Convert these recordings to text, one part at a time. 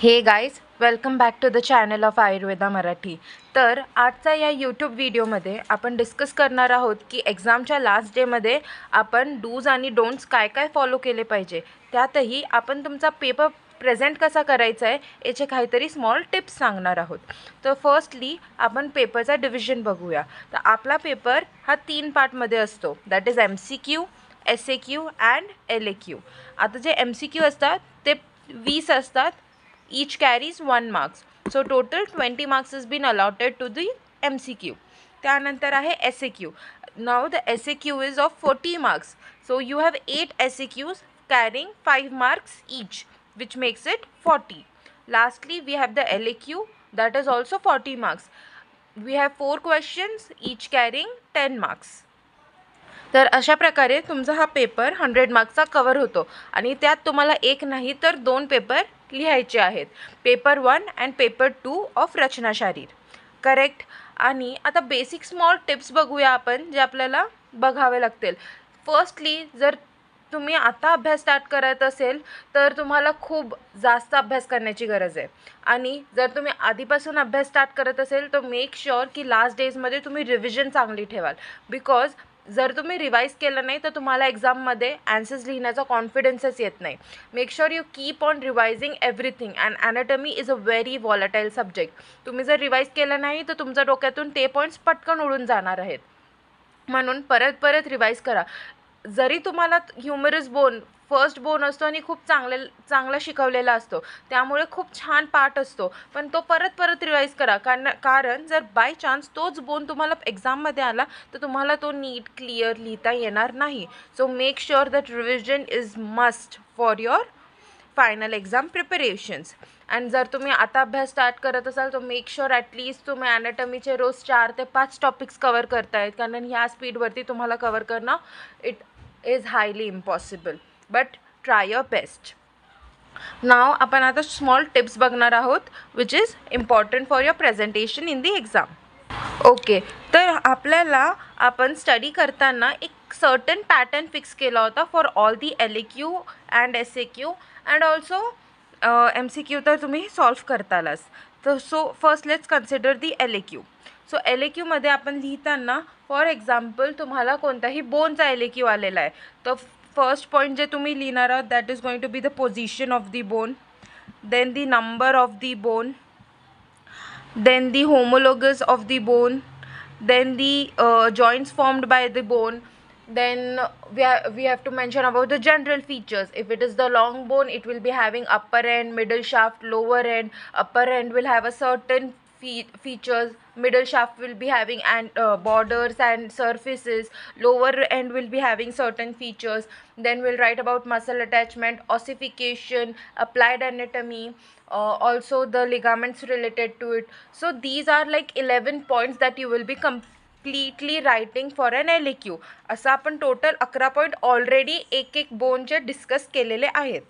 हे guys, welcome back to the channel of Ayurveda Marathi. तर आजचा या यूट्यूब व्हिडिओमध्ये आपण डिस्कस करणार आहोत की एक्झामच्या लास्ट डेमध्ये आपण डूज आणि डोंट्स काय काय फॉलो केले पाहिजे. त्यातही आपण तुमचा पेपर प्रेझेंट कसा करायचा आहे याचे काहीतरी स्मॉल टिप्स सांगणार आहोत. तर फर्स्टली आपण पेपरचा डिव्हिजन बघूया. तर आपला पेपर हा 3 पार्टमध्ये असतो, that is MCQ, SAQ and LAQ. आता जे MCQ असतात ते 20 असतात. Each carries 1 marks. So total 20 marks has been allotted to the MCQ. त्यानंतर आहे SAQ. Now the SAQ is of 40 marks. So you have 8 SAQs carrying 5 marks each, which makes it 40. Lastly, we have the LAQ, that is also 40 marks. We have 4 questions, each carrying 10 marks. तर अशा प्रकारे तुमचा हा paper 100 मार्क्सचा cover होतो आणि त्यात तुम्हाला एक नाही तर 2 पेपर लिहायचे आहेत, पेपर 1 अँड पेपर 2 ऑफ रचना शारीर. करेक्ट. आणि आता बेसिक स्मॉल टिप्स बघूया आपण, जे आपल्याला बघावे लागतील. फर्स्टली, जर तुम्ही आता अभ्यास स्टार्ट करत असेल तर तुम्हाला खूप जास्त अभ्यास करण्याची गरज आहे. आणि जर तुम्ही आधीपासून अभ्यास स्टार्ट करत असेल तर मेक शुअर की लास्ट डेजमध्ये तुम्ही रिव्हिजन चांगली ठेवाल. बिकॉज जर तुम्ही रिवाईज केलं नाही तर तुम्हाला एक्झाममध्ये ॲन्सर्स लिहिण्याचा कॉन्फिडन्सच येत नाही. Make sure you keep on revising everything. And anatomy is a very volatile subject. तुम्ही जर रिवाईज केलं नाही तर तुमच्या डोक्यातून ते पॉईंट्स पटकन उडून जाणार आहेत. म्हणून परत परत रिवाईज करा. जरी तुम्हाला ह्युमरस बोन फर्स्ट बोन असतो आणि खूप चांगला शिकवलेला असतो, त्यामुळे खूप छान पार्ट असतो, पण तो परत परत रिवाईज करा. कारण जर बाय चान्स तोच बोन तुम्हाला एक्झाममध्ये आला तर तुम्हाला तो नीट क्लिअर लिहिता येणार नाही. So make sure that revision is must for your final exam preparations. And जर तुम्ही आता अभ्यास स्टार्ट करत असाल तर मेक शुअर ॲटलीस्ट तुम्ही ॲनाटॉमीचे रोज 4 ते 5 टॉपिक्स कवर करतायत, कारण ह्या स्पीडवरती तुम्हाला कवर करणं it is highly impossible, but try your best. Now आपण आता स्मॉल टिप्स बघणार आहोत which is important for your presentation in the exam. Okay. तर आपल्याला आपण स्टडी करताना एक सर्टन पॅटर्न फिक्स केला होता for all the LAQ and SAQ and also MCQ तर तुम्ही सॉल्व करतालच. तर so first let's consider the LAQ. So LAQमध्ये आपण लिहिताना फॉर एक्झाम्पल तुम्हाला कोणताही बोनचा LAQ आलेला आहे तर फर्स्ट पॉईंट जे तुम्ही लिहिणार आहात that is going to be the position of the bone, then the number of the bone, then the homologous of the bone, then the joints formed by the bone, then we have to mention about the general features. If it is the long bone, it will be having upper end, middle shaft, lower end. Upper end will have a certain features, middle shaft will be having borders and surfaces, lower end will be having certain features. Then we'll write about muscle attachment, ossification, applied anatomy, also the ligaments related to it. So these are like 11 points that you will be completely writing for an LAQ. असं आपण total 11 point already एक एक बोनचे discuss केलेले आहेत.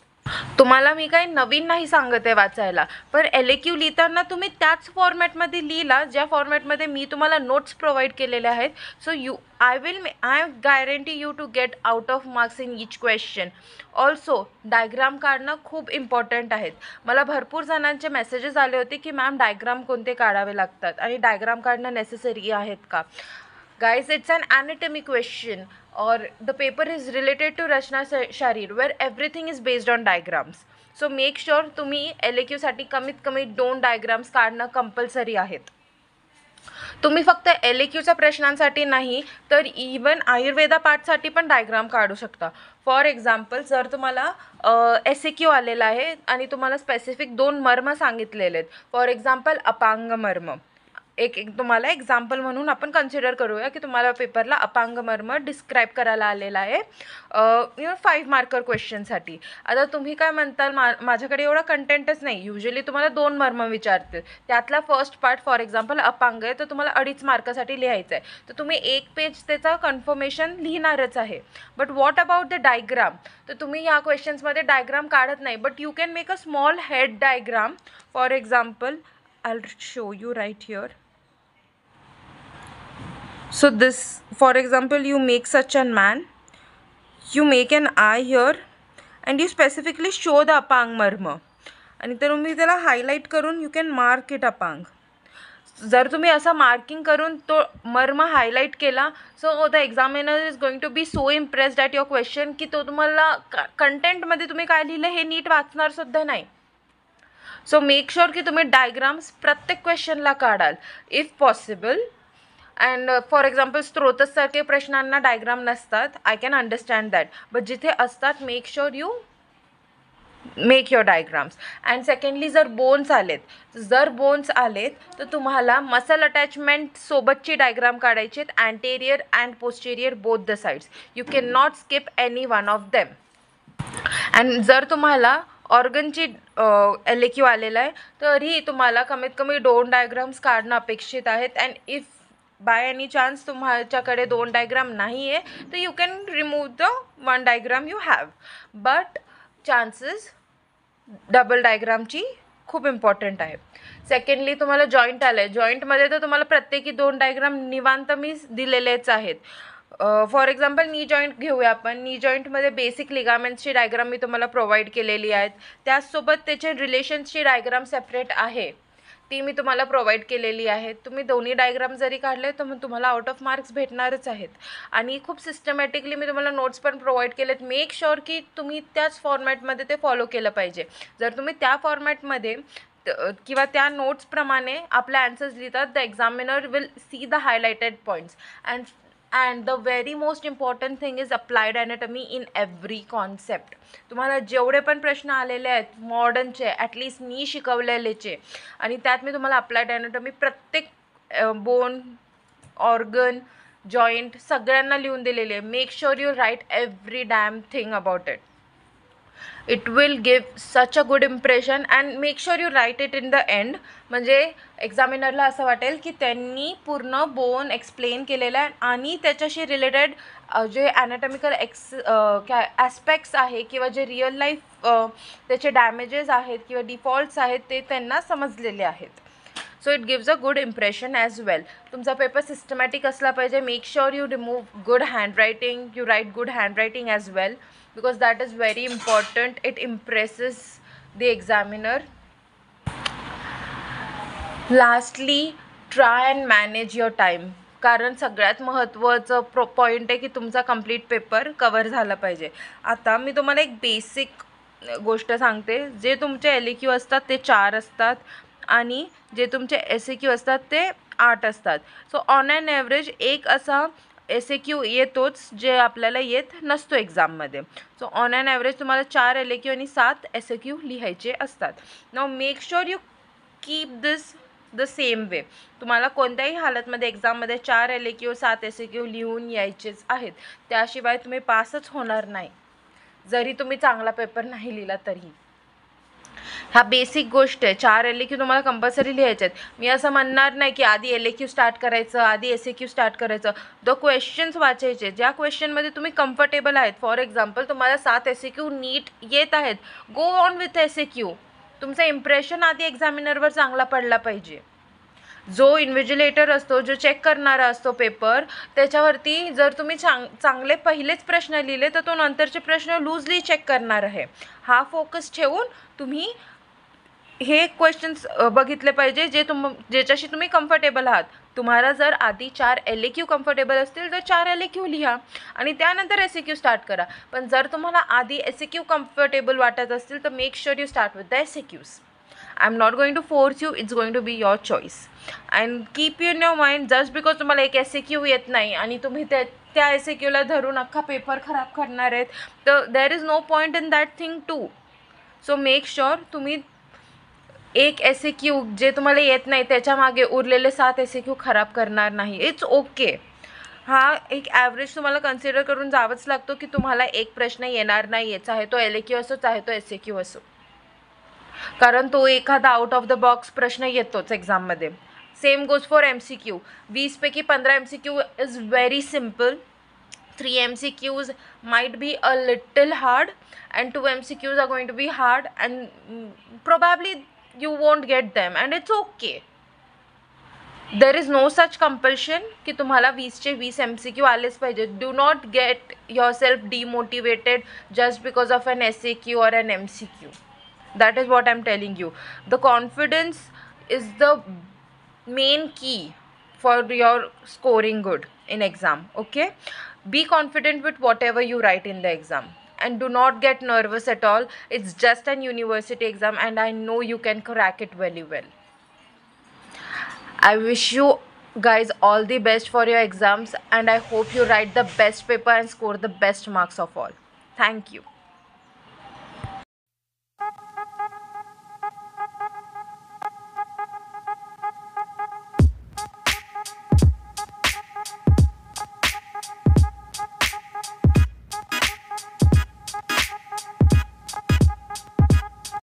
तुम्हाला मी काही नवीन नाही सांगत आहे वाचायला, पण LAQ लिहिताना तुम्ही त्याच फॉर्मॅटमध्ये लिहिला ज्या फॉर्मॅटमध्ये मी तुम्हाला नोट्स प्रोव्हाइड केलेले आहेत. So I guarantee you to get out of marks in each question. Also diagram काढणं खूप इम्पॉर्टंट आहेत. मला भरपूर जणांचे मेसेजेस आले होते की मॅम डायग्राम कोणते काढावे लागतात आणि डायग्राम काढणं नेसेसरी आहेत का. Guys, it's an anatomy question or the paper is related to Rachna Sharir where everything is based on diagrams. So make sure तुम्ही LAQ साठी कमीत कमी 2 डायग्राम्स काढणं कंपल्सरी आहेत. तुम्ही फक्त LAQच्या प्रश्नांसाठी नाही तर इवन आयुर्वेदा पार्टसाठी पण डायग्राम काढू शकता. फॉर एक्झाम्पल, जर तुम्हाला SAQ आलेला आहे आणि तुम्हाला स्पेसिफिक 2 मर्म सांगितलेले आहेत, फॉर एक्झाम्पल अपांग मर्म, एक तुम्हाला एक्झाम्पल म्हणून आपण कन्सिडर करूया की तुम्हाला पेपरला अपांग मर्म डिस्क्राईब करायला आलेला आहे 5 मार्कर क्वेश्चनसाठी. आता तुम्ही काय म्हणताल, माझ्याकडे एवढा कंटेंटच नाही. युजली तुम्हाला 2 मर्म विचारतील, त्यातला first part for example Apang आहे तर तुम्हाला 2.5 मार्कासाठी लिहायचं आहे, तर तुम्ही 1 पेज त्याचा कन्फर्मेशन लिहिणारच आहे. But what about the diagram, तर तुम्ही या क्वेश्चन्समध्ये डायग्राम काढत नाही, but you can make a small head diagram. For example, I will show you right here. So this, for example, you make such a man, you make an eye here and you specifically show the apang marma, आणि तुम्ही त्याला highlight करून you can mark it अपांग. जर तुम्ही असं marking करून तो मर्म हायलाईट केला, so the examiner is going to be so impressed at your question की तो तुम्हाला कंटेंटमध्ये तुम्ही काय लिहिलं हे नीट वाचणारसुद्धा नाही. सो मेक शुअर की तुम्ही डायग्राम्स प्रत्येक क्वेश्चनला काढाल if possible. And for example स्त्रोतसारखे प्रश्नांना डायग्राम नसतात, I can understand that, but जिथे असतात make sure you make your diagrams. And secondly जर बोन्स आलेत तर तुम्हाला मसल अटॅचमेंट सोबतची डायग्राम काढायची आहेत, anterior and posterior both the sides. You can not skip any one of them. And जर तुम्हाला ऑर्गनची LAQ आलेला आहे तरी तुम्हाला कमीत कमी 2 डायग्राम्स काढणं अपेक्षित आहेत. And if by any chance तुमच्याकडे 2 डायग्राम नाही आहे तर you can remove the 1 diagram you have, but chances double डायग्रामची खूप इम्पॉर्टंट आहे. सेकंडली तुम्हाला जॉईंट आलं आहे, जॉईंटमध्ये तर तुम्हाला प्रत्येकी 2 डायग्राम निवांत मी दिलेलेच आहेत. फॉर एक्झाम्पल नी जॉईंट घेऊया आपण. नी जॉईंटमध्ये बेसिक लिगामेंट्सची डायग्राम मी तुम्हाला प्रोव्हाइड केलेली आहेत, त्याचसोबत त्याचे रिलेशन्सची डायग्राम सेपरेट आहे ती मी तुम्हाला प्रोव्हाइड केलेली आहे. तुम्ही दोन्ही डायग्राम जरी काढले तर मग तुम्हाला आउट ऑफ मार्क्स भेटणारच आहेत. आणि खूप सिस्टमॅटिकली मी तुम्हाला नोट्स पण प्रोव्हाइड केलेत. मेक शुअर की तुम्ही त्याच फॉर्मॅटमध्ये ते फॉलो केलं पाहिजे. जर तुम्ही त्या फॉर्मॅटमध्ये किंवा त्या नोट्सप्रमाणे आपले ॲन्सर्स लिहितात, the examiner will see the highlighted points. And the very most important thing is applied anatomy in every concept. तुम्हाला जेवढे पण प्रश्न आलेले आहेत मॉडर्नचे, ॲटलिस्ट मी शिकवलेलेचे, आणि त्यात मी तुम्हाला अप्लाइड ॲनाटॉमी प्रत्येक बोन, ऑर्गन, जॉईंट सगळ्यांना लिहून दिलेली आहे. Make sure you write every damn thing about it. It will give such a good impression. And make sure you write it in the end, म्हणजे एक्झामिनरला असं वाटेल की त्यांनी पूर्ण बोन एक्सप्लेन केलेलं आहे आणि त्याच्याशी रिलेटेड जे ॲनाटॉमिकल ॲस्पेक्ट्स आहे किंवा जे रिअल लाईफ त्याचे डॅमेजेस आहेत किंवा डिफॉल्ट्स आहेत ते त्यांना समजलेले आहेत. So it gives a good impression as well. तुमचा पेपर सिस्टमॅटिक असला पाहिजे. Make sure you remove good handwriting, you write good handwriting as well, because that is very important. It impresses the examiner. Lastly, try and manage your time. कारण सगळ्यात महत्त्वाचं point आहे की तुमचा complete paper cover झाला पाहिजे. आता मी तुम्हाला एक बेसिक गोष्ट सांगते. जे तुमचे LAQ असतात ते 4 असतात आणि जे तुमचे SAQ असतात ते 8 असतात. सो ऑन ॲन ॲव्हरेज एक असा SAQ येतोच जे आपल्याला येत नसतो एक्झाममध्ये. सो ऑन ॲन ॲव्हरेज तुम्हाला 4 LAQ आणि 7 SAQ लिहायचे असतात. नाव make sure you keep this the same way. तुम्हाला कोणत्याही हालतमध्ये एक्झाममध्ये 4 LAQ 7 SAQ लिहून यायचेच आहेत, त्याशिवाय तुम्ही पासच होणार नाही जरी तुम्ही चांगला पेपर नाही लिहिला तरी. हा बेसिक गोष्ट आहे. 4 LAQ तुम्हाला कंपल्सरी लिहायचे आहेत. मी असं म्हणणार नाही की आधी LAQ स्टार्ट करायचं, आधी SAQ स्टार्ट करायचं. द क्वेश्चन्स वाचायचे ज्या क्वेश्चनमध्ये तुम्ही कम्फर्टेबल आहेत. फॉर एक्झाम्पल तुम्हाला 7 SAQ नीट येत आहेत, गो ऑन विथ SAQ. तुमचं इम्प्रेशन आधी एक्झामिनरवर चांगला पडला पाहिजे. जो इन्व्हिजिलेटर असतो, जो चेक करणारा असतो पेपर, त्याच्यावरती जर तुम्ही चांगले पहिलेच प्रश्न लिहिले तर तो नंतरचे प्रश्न लूजली चेक करणार आहे. हा फोकस ठेवून तुम्ही हे क्वेश्चन्स बघितले पाहिजे ज्याच्याशी तुम्ही कम्फर्टेबल आहात. तुम्हाला जर आधी 4 LAQ कम्फर्टेबल असतील तर 4 LAQ लिहा आणि त्यानंतर SAQ स्टार्ट करा. पण जर तुम्हाला आधी SAQ कम्फर्टेबल वाटत असतील तर make sure you start with the SAQs. I am not going to force you, it's going to be your choice. And keep in your mind, just because तुम्हाला एक SAQ येत नाही आणि तुम्ही त्या SAQला धरून अख्खा पेपर खराब करणार आहेत, तर there is no point in that thing too. So make sure तुम्ही एक SAQ जे तुम्हाला येत नाही त्याच्यामागे उरलेले 7 SAQ खराब करणार नाही. It's okay. हा एक ॲव्हरेज तुम्हाला कन्सिडर करून जावंच लागतो की तुम्हाला एक प्रश्न येणार नाही आहे, चाहे तो LAQ असो चाहे तो SAQ असो, कारण तो एखादा आउट ऑफ द बॉक्स प्रश्न येतोच एक्झाममध्ये. Same goes for MCQ. 20 पैकी 15 MCQ is very simple. 3 MCQs might be a little hard and 2 MCQs are going to be hard and probably you won't get them and it's okay. There is no such compulsion की तुम्हाला 20चे 20 MCQ आलेच पाहिजे. Do not get yourself demotivated just because of an SAQ or an MCQ. That is what I'm telling you. The confidence is the main key for your scoring good in exam. Okay, be confident with whatever you write in the exam, and do not get nervous at all. It's just an university exam, and I know you can crack it very well. I wish you guys all the best for your exams, and I hope you write the best paper and score the best marks of all. Thank you.